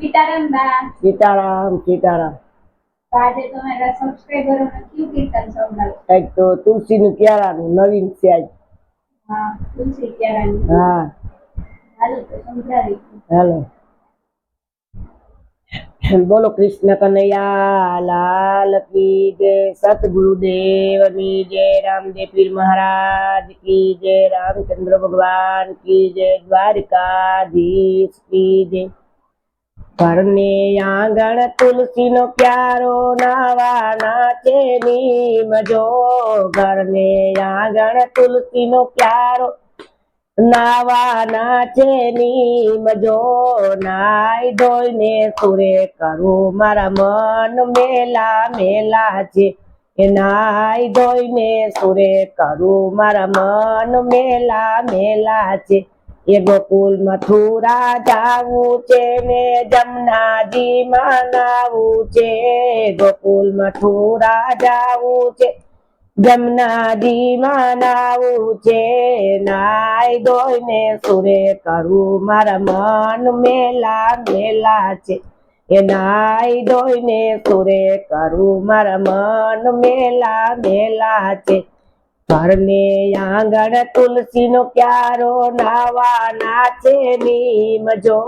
सीताराम बा। सीताराम सीताराम। આજે તો મારા સબસ્ક્રાઇબરોને કયું કીર્તન સંભળાવ? એક તો તુલસીનું ક્યારાનું નવીન છે આજ. હા, તુલસી ક્યારાની. હા હાલો તો સંભળાવી. હાલો. બોલો कृष्ण कन्हैया लाल की जय, सतगुरुदेव की जय, रामदेव पीर महाराज की जय, रामचंद्र भगवान की जय, द्वारिकाधीश की जय। ઘરને આંગણ તુલસીનો ક્યારો નાવા નાચે નીમજો, ઘરને આંગણ તુલસીનો ક્યારો નાવા નાચે નીમજો, નાઈ ધોઈને સુરે કરું મારા મન મેલા મેલા છે, એ નાઈ ધોઈને સુરે કરું મારા મન મેલા મેલા છે। એ ગોકુલ મથુરા જાવું છે ને જમનાજી માં નાવું છે, ગોકુલ મથુરા જાવું છે જમનાજી માં નાવું છે, નાઈ ધોઈને સુરે કરું મારા મન મેલા મેલા છે, એ નાઈ ધોઈને સુરે કરું મારા મન મેલા મેલા છે। ઘરને આંગણ તુલસીનો ક્યારો નાવા નાચે નીમજો,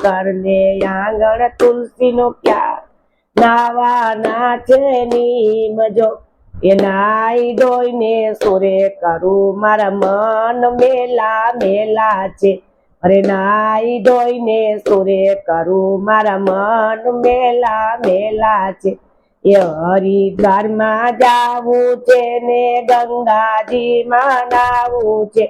ઘરને આંગણ તુલસીનો ક્યારો નાવા નાચે નીમજો, એ નાઈ ધોઈને સુરે કરું મારા મન મેલા મેલા છે, અરે નાઈ ધોઈને સુરે કરું મારા મન મેલા મેલા છે। એ હરિદ્વાર માં જાવું છે ને ગંગાજી માં નાવું છે,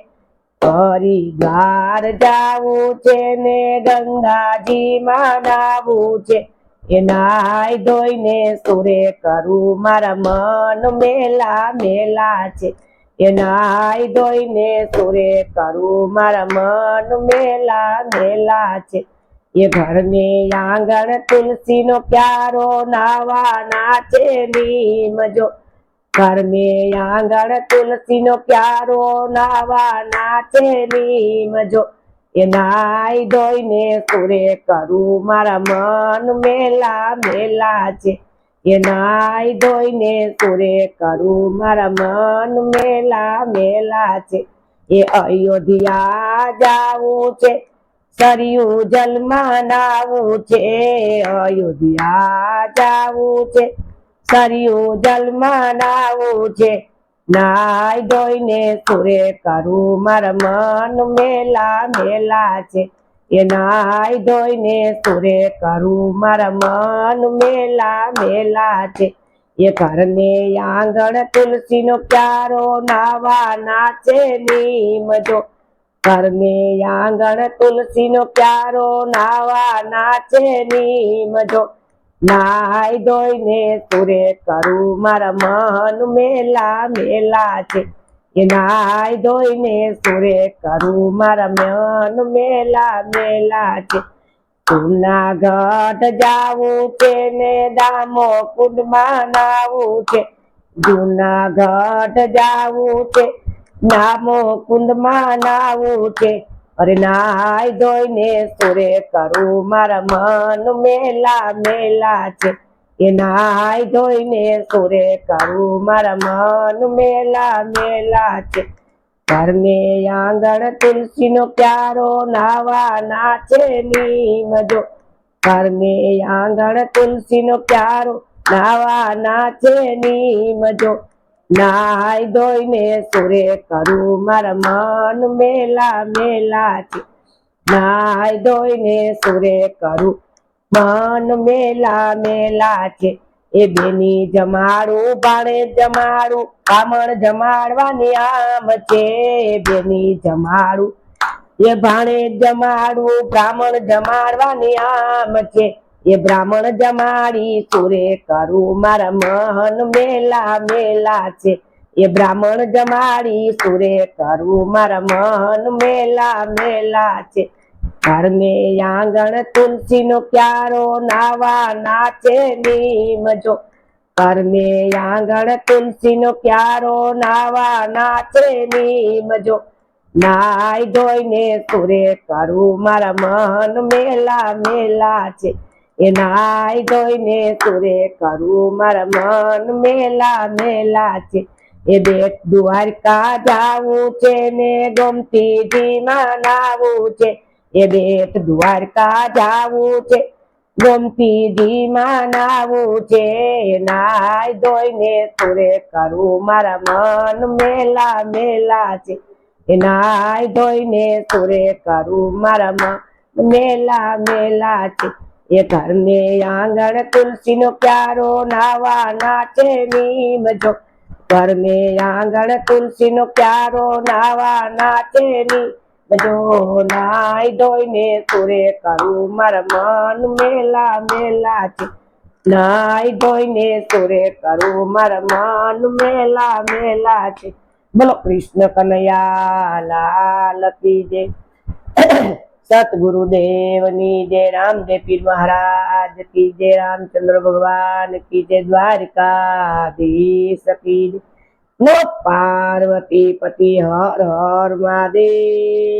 હરિદ્વાર જાવું છે ને ગંગાજી માં નાવું છે, એ નાઈ ધોઈને સુરે કરું મારા મન મેલા મેલા છે, એ નાઈ ધોઈને સુરે કરું મારા મન મેલા મેલા છે। એ ઘરને આંગણ તુલસીનો ક્યારો નાવા નાચે નીમજો, ઘરને આંગણ તુલસીનો ક્યારો નાવા નાચે નીમજો, એ નાઈ ધોઈને સુરે કરું મારા મન મેલા મેલા છે, એ નાઈ ધોઈને સુરે કરું મારા મન મેલા મેલા છે। એ અયોધ્યા જાવું છે સરયુ જલમાં નાવું છે, અયોધ્યા જાવું છે સરયુ જલમાં નાવું છે, નાઈ ધોઈને સુરે કરું મારા મન મેલા મેલા છે, એ નાઈ ધોઈને સુરે કરું મારા મન મેલા મેલા છે। એ ઘરને આંગણ તુલસીનો ક્યારો નાવા નાચે નીમજો, ઘરને આંગણ તુલસીનો ક્યારો નાવા નાચે નીમજો, નાઈ ધોઈને સુરે કરું મારા મન મેલા મેલા છે, એ નાઈ ધોઈને સુરે કરું મારા મન મેલા મેલા છે। જૂનાગઢ જાવું છે ને દામો કુંડમાં નાવું છે, જૂનાગઢ જાવું છે દામો કુંડમાં નાવું છે, અરે નાઈ ધોઈને સુરે કરું મારા મન મેલા મેલા છે, એ નાઈ ધોઈને સુરે કરું મારા મન મેલા મેલા છે। ઘરને આંગણ તુલસીનો ક્યારો નાવા નાચે નીમજો, ઘરને આંગણ તુલસીનો ક્યારો નાવા નાચે નીમજો, નાઈ ધોઈને સુરે કરું મારા મન મેલા મેલા છે, નાઈ ધોઈને સુરે કરું મન મેલા મેલા છે। એ બેની જમાડું ભાણે જમાડું બ્રાહ્મણ જમાડવાની આમ છે, બેની જમાડું એ ભાણે જમાડું બ્રાહ્મણ જમાડવાની આમ છે, એ બ્રાહ્મણ જમાડી સુરે કરું મારા મન મેલા મેલા છે, એ બ્રાહ્મણ જમાડી સુરે કરું મારા મન મેલા મેલા છે। ઘરને આંગણ તુલસીનો ક્યારો નાવા નાચે નીમજો, ઘરને આંગણ તુલસીનો ક્યારો નાવા નાચે નીમજો, નાઈ ધોઈને સુરે કરું મારા મન મેલા મેલા છે એ નાઈ ધોઈને સુરે કરું મારા મન મેલા મેલા છે એ બેટ દ્વારકા જાવું છે ને ગોમતીજીમાં નાવું છે એ બેટ દ્વારકા જાવું છે ગોમતીજીમાં નાવું છે નાઈ ધોઈને સુરે કરું મારા મન મેલા મેલા છે એ નાઈ ધોઈને સુરે કરું મારા મન મેલા મેલા છે એ ઘરને આંગણ તુલસીનો ક્યારો નાવા નાચે નીમજો ઘરને આંગણ તુલસીનો ક્યારો નાવા નાચે નીમજો નાઈ ધોઈને સુરે કરું મારા મન મેલા મેલા છે નાઈ ધોઈને સુરે કરું મારા મન મેલા મેલા છે બોલો કૃષ્ણ કનૈયા લાલ કી જય સતગુરુદેવની જય રામદેવ પીર મહારાજ કી જય રામચંદ્ર ભગવાન કી જય દ્વારકાધીશ કી જય નો પાર્વતી પતિ હર હર મહાદેવ